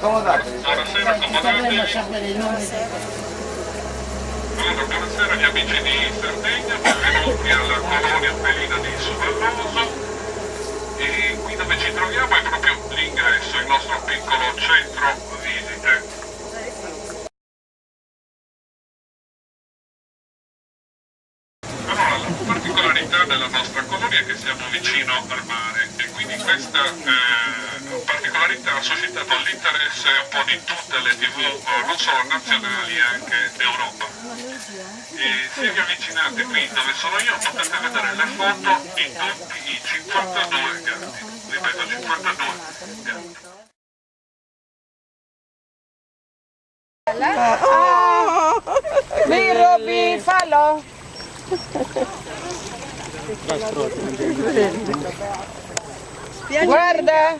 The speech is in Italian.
Buonasera, accomodatevi. Allora, buonasera gli amici di Sardegna, benvenuti alla colonia felina di Suvalloso. E qui dove ci troviamo è proprio l'ingresso, il nostro piccolo centro visite. Allora, la particolarità della nostra colonia è che siamo vicino al mare e quindi questa particolarità ha suscitato l'interesse un po' di tutte le TV, non solo nazionali, anche d'Europa. E se vi avvicinate qui dove sono io potete vedere le foto di tutti i 52 gatti, ripeto 52 gatti. Oh! Lì Robby, fallo! Guarda!